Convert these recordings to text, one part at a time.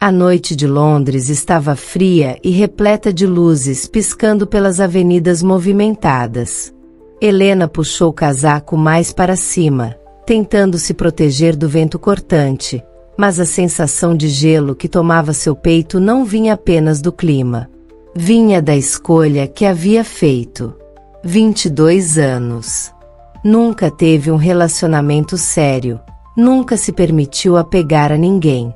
A noite de Londres estava fria e repleta de luzes piscando pelas avenidas movimentadas. Helena puxou o casaco mais para cima, tentando se proteger do vento cortante, mas a sensação de gelo que tomava seu peito não vinha apenas do clima. Vinha da escolha que havia feito. 22 anos. Nunca teve um relacionamento sério, nunca se permitiu apegar a ninguém.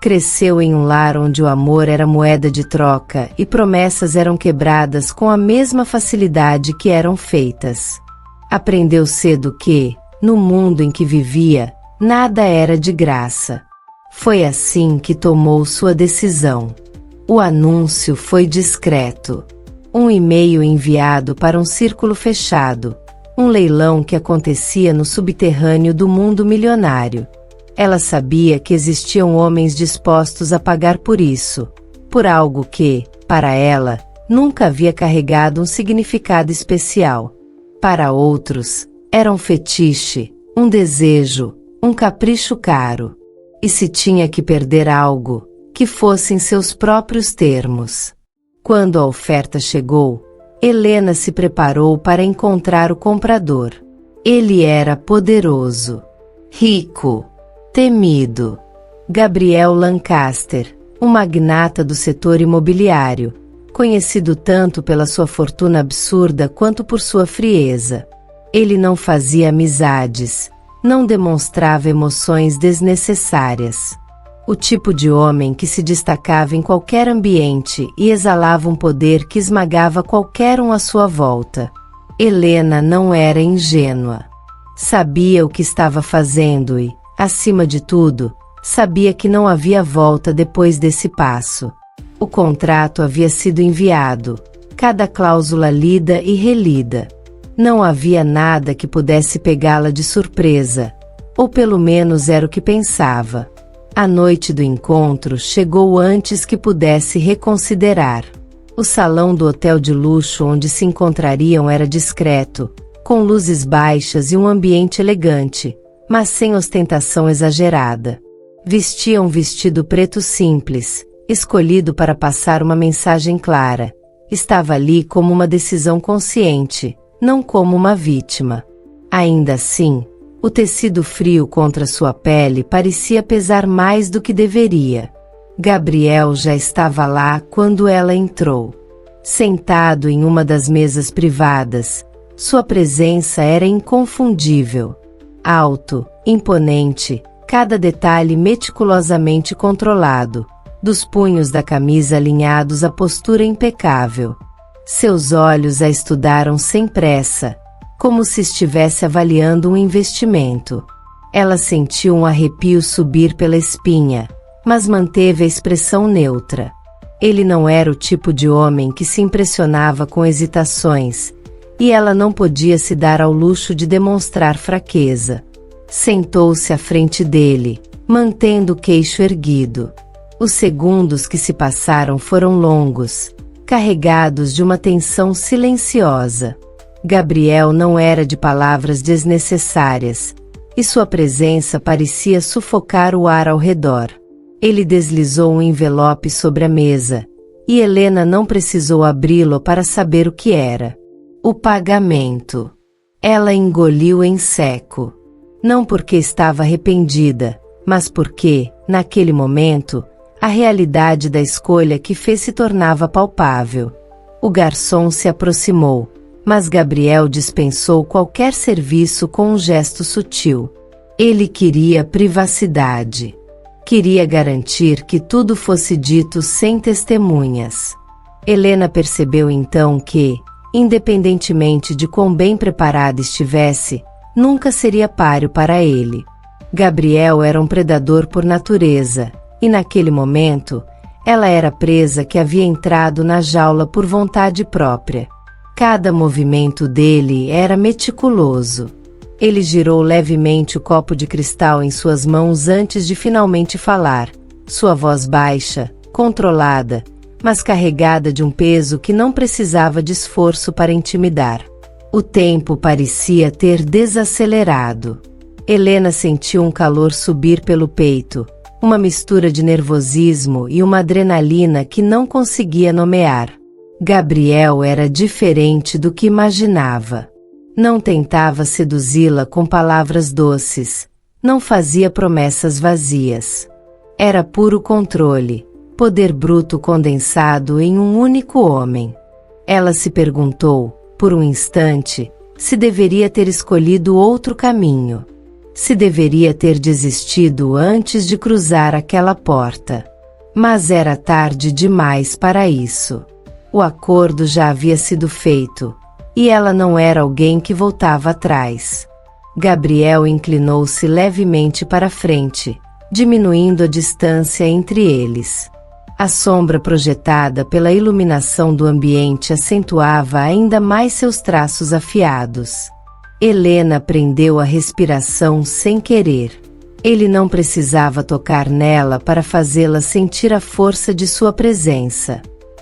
Cresceu em um lar onde o amor era moeda de troca e promessas eram quebradas com a mesma facilidade que eram feitas. Aprendeu cedo que, no mundo em que vivia, nada era de graça. Foi assim que tomou sua decisão. O anúncio foi discreto. Um e-mail enviado para um círculo fechado. Um leilão que acontecia no subterrâneo do mundo milionário. Ela sabia que existiam homens dispostos a pagar por isso, por algo que, para ela, nunca havia carregado um significado especial. Para outros, era um fetiche, um desejo, um capricho caro. E se tinha que perder algo, que fosse em seus próprios termos. Quando a oferta chegou, Helena se preparou para encontrar o comprador. Ele era poderoso, rico, temido. Gabriel Lancaster, um magnata do setor imobiliário, conhecido tanto pela sua fortuna absurda quanto por sua frieza. Ele não fazia amizades, não demonstrava emoções desnecessárias. O tipo de homem que se destacava em qualquer ambiente e exalava um poder que esmagava qualquer um à sua volta. Helena não era ingênua. Sabia o que estava fazendo e, acima de tudo, sabia que não havia volta depois desse passo. O contrato havia sido enviado, cada cláusula lida e relida. Não havia nada que pudesse pegá-la de surpresa, ou pelo menos era o que pensava. A noite do encontro chegou antes que pudesse reconsiderar. O salão do hotel de luxo onde se encontrariam era discreto, com luzes baixas e um ambiente elegante, mas sem ostentação exagerada. Vestia um vestido preto simples, escolhido para passar uma mensagem clara. Estava ali como uma decisão consciente, não como uma vítima. Ainda assim, o tecido frio contra sua pele parecia pesar mais do que deveria. Gabriel já estava lá quando ela entrou. Sentado em uma das mesas privadas, sua presença era inconfundível. Alto, imponente, cada detalhe meticulosamente controlado, dos punhos da camisa alinhados à postura impecável. Seus olhos a estudaram sem pressa, como se estivesse avaliando um investimento. Ela sentiu um arrepio subir pela espinha, mas manteve a expressão neutra. Ele não era o tipo de homem que se impressionava com hesitações, e ela não podia se dar ao luxo de demonstrar fraqueza. Sentou-se à frente dele, mantendo o queixo erguido. Os segundos que se passaram foram longos, carregados de uma tensão silenciosa. Gabriel não era de palavras desnecessárias, e sua presença parecia sufocar o ar ao redor. Ele deslizou um envelope sobre a mesa, e Helena não precisou abri-lo para saber o que era. O pagamento. Ela engoliu em seco. Não porque estava arrependida, mas porque, naquele momento, a realidade da escolha que fez se tornava palpável. O garçom se aproximou, mas Gabriel dispensou qualquer serviço com um gesto sutil. Ele queria privacidade. Queria garantir que tudo fosse dito sem testemunhas. Helena percebeu então que, independentemente de quão bem preparada estivesse, nunca seria páreo para ele. Gabriel era um predador por natureza, e naquele momento, ela era presa que havia entrado na jaula por vontade própria. Cada movimento dele era meticuloso. Ele girou levemente o copo de cristal em suas mãos antes de finalmente falar, sua voz baixa, controlada, mas carregada de um peso que não precisava de esforço para intimidar. O tempo parecia ter desacelerado. Helena sentiu um calor subir pelo peito, Uma mistura de nervosismo e uma adrenalina que não conseguia nomear. Gabriel era diferente do que imaginava. Não tentava seduzi-la com palavras doces, não fazia promessas vazias. Era puro controle, poder bruto condensado em um único homem. Ela se perguntou, por um instante, se deveria ter escolhido outro caminho. Se deveria ter desistido antes de cruzar aquela porta. Mas era tarde demais para isso. O acordo já havia sido feito, e ela não era alguém que voltava atrás. Gabriel inclinou-se levemente para frente, diminuindo a distância entre eles. A sombra projetada pela iluminação do ambiente acentuava ainda mais seus traços afiados. Helena prendeu a respiração sem querer. Ele não precisava tocar nela para fazê-la sentir a força de sua presença.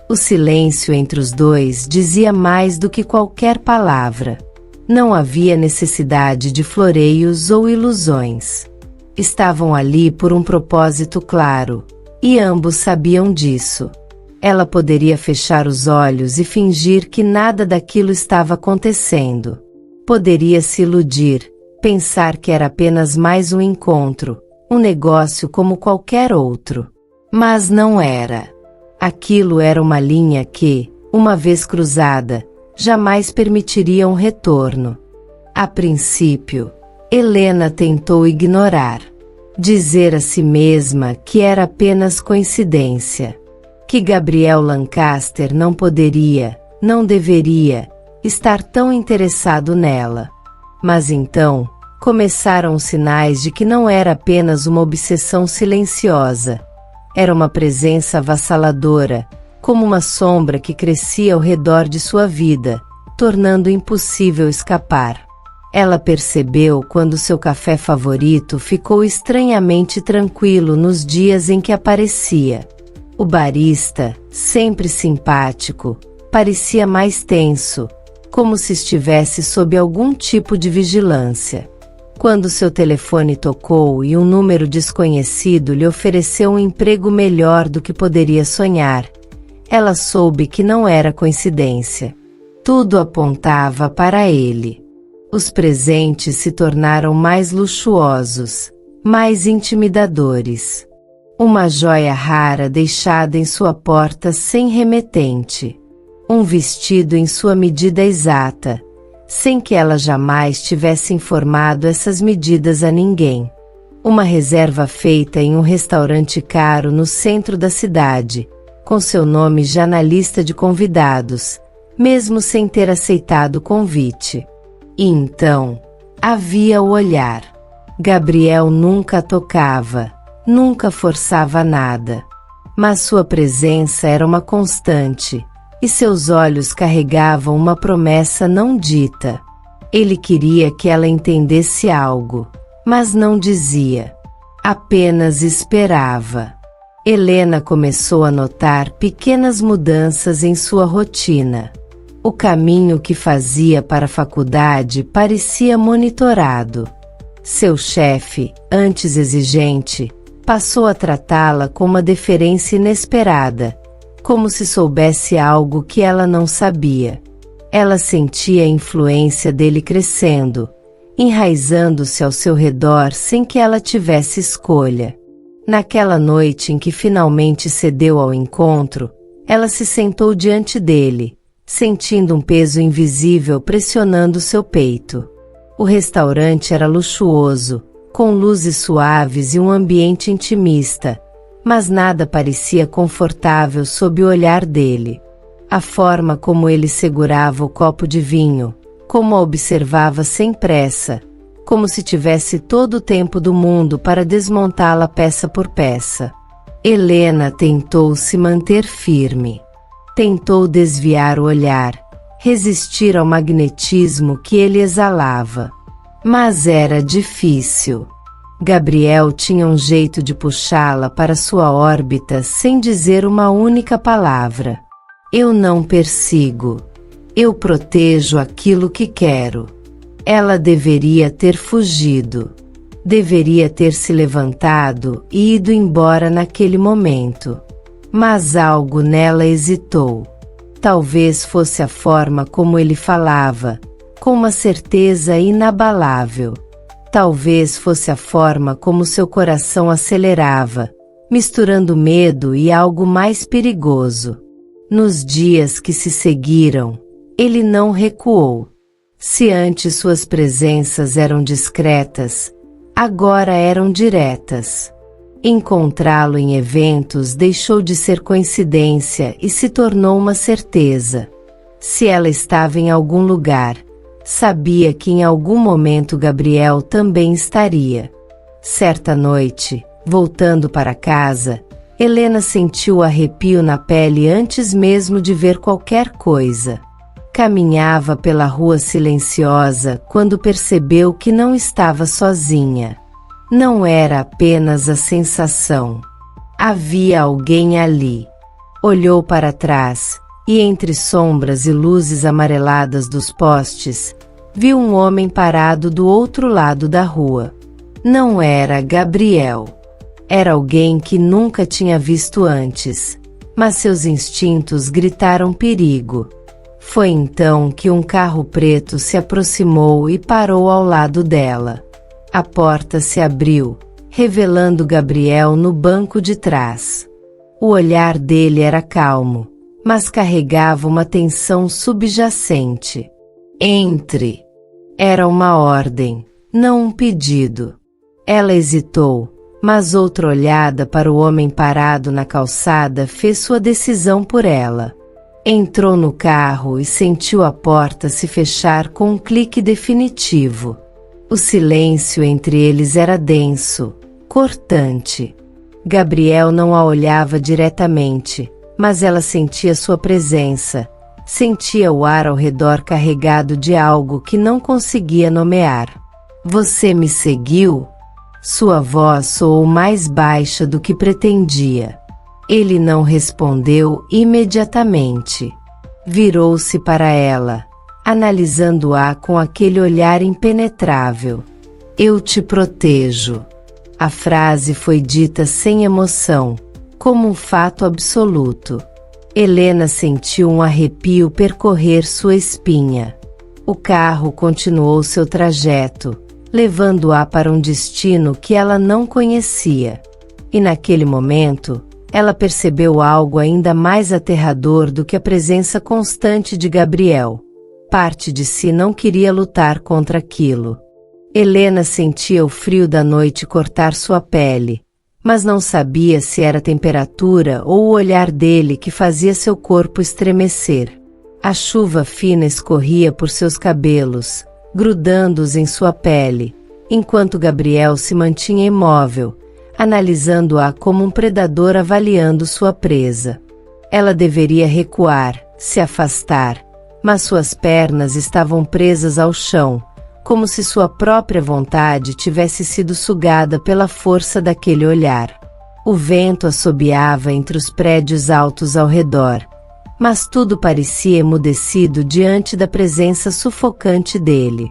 O silêncio entre os dois dizia mais do que qualquer palavra. Não havia necessidade de floreios ou ilusões. Estavam ali por um propósito claro, e ambos sabiam disso. Ela poderia fechar os olhos e fingir que nada daquilo estava acontecendo. Poderia se iludir, pensar que era apenas mais um encontro, um negócio como qualquer outro. Mas não era. Aquilo era uma linha que, uma vez cruzada, jamais permitiria um retorno. A princípio, Helena tentou ignorar. Dizer a si mesma que era apenas coincidência. Que Gabriel Lancaster não poderia, não deveria, estar tão interessado nela. Mas então, começaram os sinais de que não era apenas uma obsessão silenciosa. Era uma presença avassaladora, como uma sombra que crescia ao redor de sua vida, tornando impossível escapar. Ela percebeu quando seu café favorito ficou estranhamente tranquilo nos dias em que aparecia. O barista, sempre simpático, parecia mais tenso, como se estivesse sob algum tipo de vigilância. Quando seu telefone tocou e um número desconhecido lhe ofereceu um emprego melhor do que poderia sonhar, ela soube que não era coincidência. Tudo apontava para ele. Os presentes se tornaram mais luxuosos, mais intimidadores. Uma joia rara deixada em sua porta sem remetente. Um vestido em sua medida exata, sem que ela jamais tivesse informado essas medidas a ninguém. Uma reserva feita em um restaurante caro no centro da cidade, com seu nome já na lista de convidados, mesmo sem ter aceitado o convite. E então, havia o olhar. Gabriel nunca tocava, nunca forçava nada. Mas sua presença era uma constante, e seus olhos carregavam uma promessa não dita. Ele queria que ela entendesse algo, mas não dizia. Apenas esperava. Helena começou a notar pequenas mudanças em sua rotina. O caminho que fazia para a faculdade parecia monitorado. Seu chefe, antes exigente, passou a tratá-la com uma deferência inesperada, como se soubesse algo que ela não sabia. Ela sentia a influência dele crescendo, enraizando-se ao seu redor sem que ela tivesse escolha. Naquela noite em que finalmente cedeu ao encontro, ela se sentou diante dele, sentindo um peso invisível pressionando seu peito. O restaurante era luxuoso, com luzes suaves e um ambiente intimista, mas nada parecia confortável sob o olhar dele. A forma como ele segurava o copo de vinho, como a observava sem pressa, como se tivesse todo o tempo do mundo para desmontá-la peça por peça. Helena tentou se manter firme. Tentou desviar o olhar, resistir ao magnetismo que ele exalava. Mas era difícil. Gabriel tinha um jeito de puxá-la para sua órbita sem dizer uma única palavra. Eu não persigo. Eu protejo aquilo que quero. Ela deveria ter fugido. Deveria ter se levantado e ido embora naquele momento. Mas algo nela hesitou. Talvez fosse a forma como ele falava, com uma certeza inabalável. Talvez fosse a forma como seu coração acelerava, misturando medo e algo mais perigoso. Nos dias que se seguiram, ele não recuou. Se antes suas presenças eram discretas, agora eram diretas. Encontrá-lo em eventos deixou de ser coincidência e se tornou uma certeza. Se ela estava em algum lugar, sabia que em algum momento Gabriel também estaria. Certa noite, voltando para casa, Helena sentiu arrepio na pele antes mesmo de ver qualquer coisa. Caminhava pela rua silenciosa quando percebeu que não estava sozinha. Não era apenas a sensação. Havia alguém ali. Olhou para trás, e entre sombras e luzes amareladas dos postes, viu um homem parado do outro lado da rua. Não era Gabriel. Era alguém que nunca tinha visto antes, mas seus instintos gritaram perigo. Foi então que um carro preto se aproximou e parou ao lado dela. A porta se abriu, revelando Gabriel no banco de trás. O olhar dele era calmo, mas carregava uma tensão subjacente. Entre. Era uma ordem, não um pedido. Ela hesitou, mas outra olhada para o homem parado na calçada fez sua decisão por ela. Entrou no carro e sentiu a porta se fechar com um clique definitivo. O silêncio entre eles era denso, cortante. Gabriel não a olhava diretamente, mas ela sentia sua presença, sentia o ar ao redor carregado de algo que não conseguia nomear. Você me seguiu? Sua voz soou mais baixa do que pretendia. Ele não respondeu imediatamente. Virou-se para ela, analisando-a com aquele olhar impenetrável. Eu te protejo. A frase foi dita sem emoção, como um fato absoluto. Helena sentiu um arrepio percorrer sua espinha. O carro continuou seu trajeto, levando-a para um destino que ela não conhecia. E naquele momento, ela percebeu algo ainda mais aterrador do que a presença constante de Gabriel. Parte de si não queria lutar contra aquilo. Helena sentia o frio da noite cortar sua pele, mas não sabia se era a temperatura ou o olhar dele que fazia seu corpo estremecer. A chuva fina escorria por seus cabelos, grudando-os em sua pele, enquanto Gabriel se mantinha imóvel, analisando-a como um predador avaliando sua presa. Ela deveria recuar, se afastar, mas suas pernas estavam presas ao chão, como se sua própria vontade tivesse sido sugada pela força daquele olhar. O vento assobiava entre os prédios altos ao redor, mas tudo parecia emudecido diante da presença sufocante dele.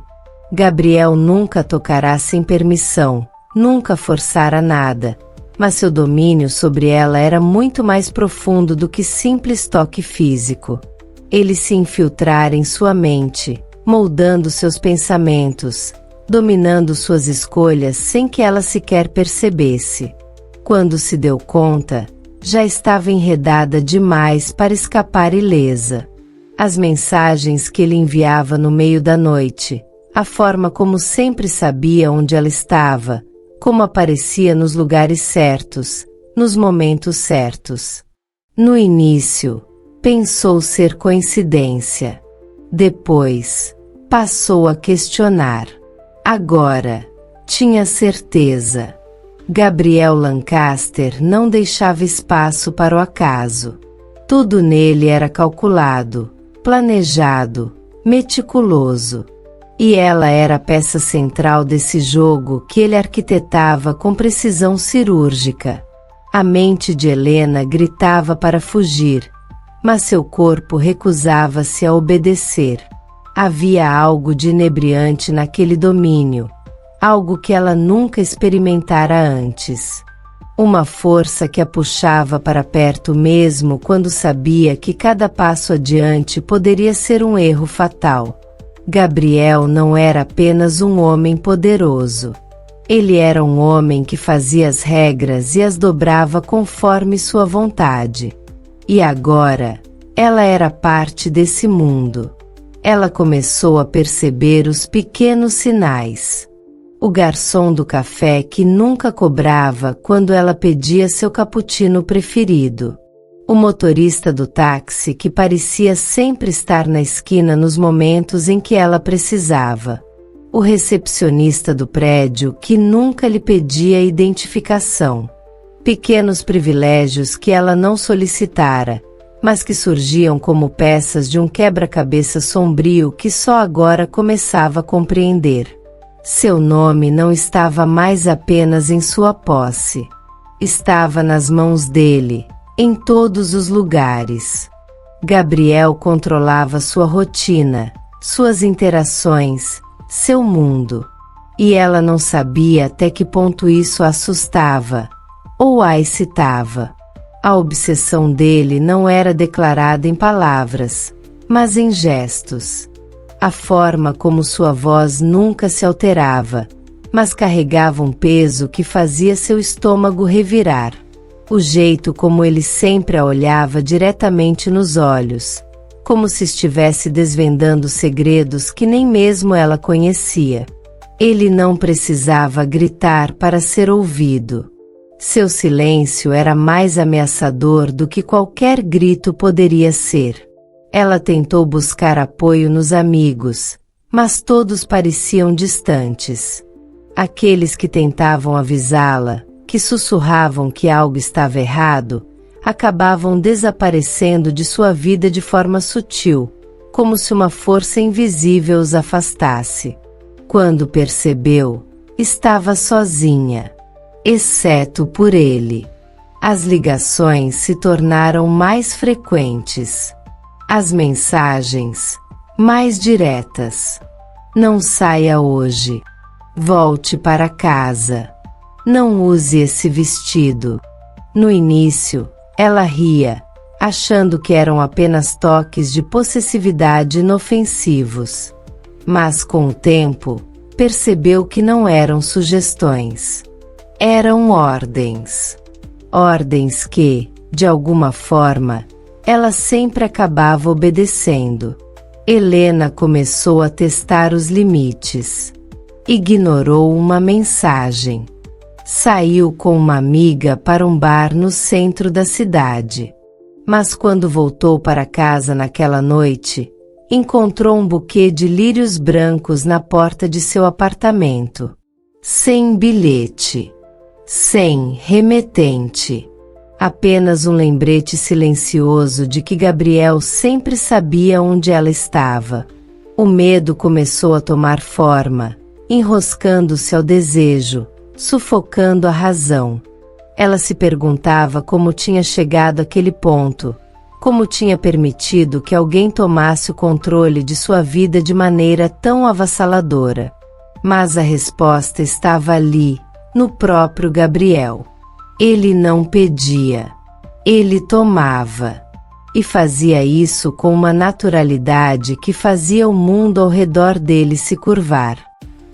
Gabriel nunca tocará sem permissão, nunca forçara nada, mas seu domínio sobre ela era muito mais profundo do que simples toque físico. Ele se infiltrara em sua mente, moldando seus pensamentos, dominando suas escolhas sem que ela sequer percebesse. Quando se deu conta, já estava enredada demais para escapar ilesa. As mensagens que ele enviava no meio da noite, a forma como sempre sabia onde ela estava, como aparecia nos lugares certos, nos momentos certos. No início, pensou ser coincidência. Depois, passou a questionar. Agora, tinha certeza. Gabriel Lancaster não deixava espaço para o acaso. Tudo nele era calculado, planejado, meticuloso. E ela era a peça central desse jogo que ele arquitetava com precisão cirúrgica. A mente de Helena gritava para fugir, mas seu corpo recusava-se a obedecer. Havia algo de inebriante naquele domínio, algo que ela nunca experimentara antes. Uma força que a puxava para perto mesmo quando sabia que cada passo adiante poderia ser um erro fatal. Gabriel não era apenas um homem poderoso. Ele era um homem que fazia as regras e as dobrava conforme sua vontade. E agora, ela era parte desse mundo. Ela começou a perceber os pequenos sinais. O garçom do café que nunca cobrava quando ela pedia seu cappuccino preferido. O motorista do táxi que parecia sempre estar na esquina nos momentos em que ela precisava. O recepcionista do prédio que nunca lhe pedia identificação. Pequenos privilégios que ela não solicitara, mas que surgiam como peças de um quebra-cabeça sombrio que só agora começava a compreender. Seu nome não estava mais apenas em sua posse. Estava nas mãos dele, em todos os lugares. Gabriel controlava sua rotina, suas interações, seu mundo. E ela não sabia até que ponto isso a assustava, ou a excitava. A obsessão dele não era declarada em palavras, mas em gestos. A forma como sua voz nunca se alterava, mas carregava um peso que fazia seu estômago revirar. O jeito como ele sempre a olhava diretamente nos olhos, como se estivesse desvendando segredos que nem mesmo ela conhecia. Ele não precisava gritar para ser ouvido. Seu silêncio era mais ameaçador do que qualquer grito poderia ser. Ela tentou buscar apoio nos amigos, mas todos pareciam distantes. Aqueles que tentavam avisá-la, que sussurravam que algo estava errado, acabavam desaparecendo de sua vida de forma sutil, como se uma força invisível os afastasse. Quando percebeu, estava sozinha, exceto por ele. As ligações se tornaram mais frequentes. As mensagens, mais diretas. Não saia hoje. Volte para casa. Não use esse vestido. No início, ela ria, achando que eram apenas toques de possessividade inofensivos. Mas com o tempo, percebeu que não eram sugestões. Eram ordens. Ordens que, de alguma forma, ela sempre acabava obedecendo. Helena começou a testar os limites. Ignorou uma mensagem. Saiu com uma amiga para um bar no centro da cidade. Mas quando voltou para casa naquela noite, encontrou um buquê de lírios brancos na porta de seu apartamento. Sem bilhete. Sem remetente. Apenas um lembrete silencioso de que Gabriel sempre sabia onde ela estava. O medo começou a tomar forma, enroscando-se ao desejo, sufocando a razão. Ela se perguntava como tinha chegado àquele ponto, como tinha permitido que alguém tomasse o controle de sua vida de maneira tão avassaladora. Mas a resposta estava ali, no próprio Gabriel. Ele não pedia. Ele tomava. E fazia isso com uma naturalidade que fazia o mundo ao redor dele se curvar.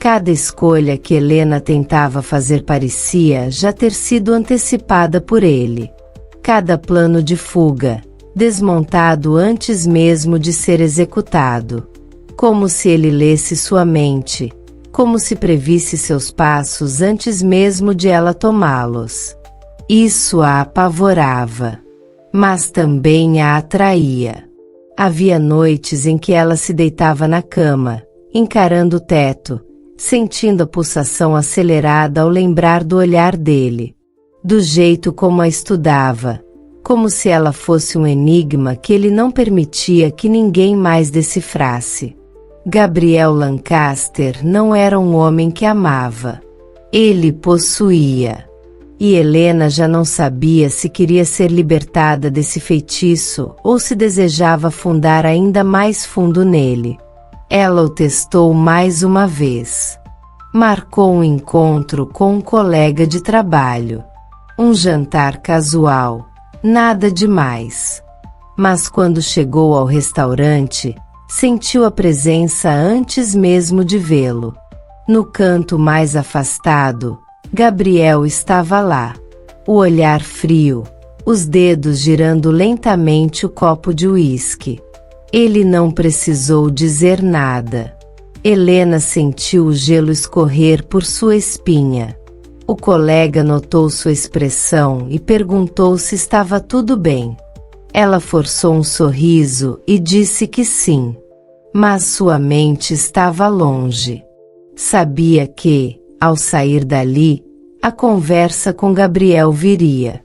Cada escolha que Helena tentava fazer parecia já ter sido antecipada por ele. Cada plano de fuga, desmontado antes mesmo de ser executado. Como se ele lesse sua mente, como se previsse seus passos antes mesmo de ela tomá-los. Isso a apavorava, mas também a atraía. Havia noites em que ela se deitava na cama, encarando o teto, sentindo a pulsação acelerada ao lembrar do olhar dele, do jeito como a estudava, como se ela fosse um enigma que ele não permitia que ninguém mais decifrasse. Gabriel Lancaster não era um homem que amava. Ele possuía. E Helena já não sabia se queria ser libertada desse feitiço ou se desejava afundar ainda mais fundo nele. Ela o testou mais uma vez. Marcou um encontro com um colega de trabalho. Um jantar casual, nada demais. Mas quando chegou ao restaurante, sentiu a presença antes mesmo de vê-lo. No canto mais afastado, Gabriel estava lá. O olhar frio, os dedos girando lentamente o copo de uísque. Ele não precisou dizer nada. Helena sentiu o gelo escorrer por sua espinha. O colega notou sua expressão e perguntou se estava tudo bem. Ela forçou um sorriso e disse que sim. Mas sua mente estava longe. Sabia que, ao sair dali, a conversa com Gabriel viria.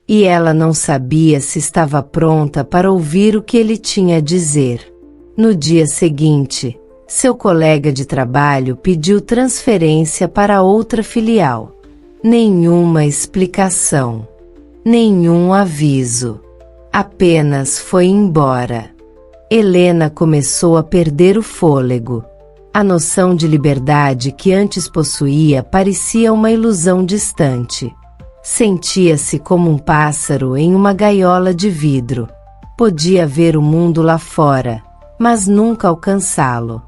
E ela não sabia se estava pronta para ouvir o que ele tinha a dizer. No dia seguinte, seu colega de trabalho pediu transferência para outra filial. Nenhuma explicação. Nenhum aviso. Apenas foi embora. Helena começou a perder o fôlego. A noção de liberdade que antes possuía parecia uma ilusão distante. Sentia-se como um pássaro em uma gaiola de vidro. Podia ver o mundo lá fora, mas nunca alcançá-lo.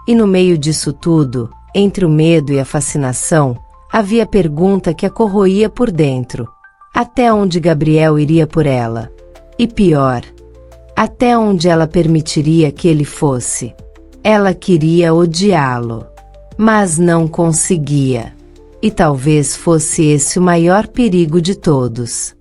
E no meio disso tudo, entre o medo e a fascinação, havia a pergunta que a corroía por dentro. Até onde Gabriel iria por ela? E pior, até onde ela permitiria que ele fosse? Ela queria odiá-lo, mas não conseguia. E talvez fosse esse o maior perigo de todos.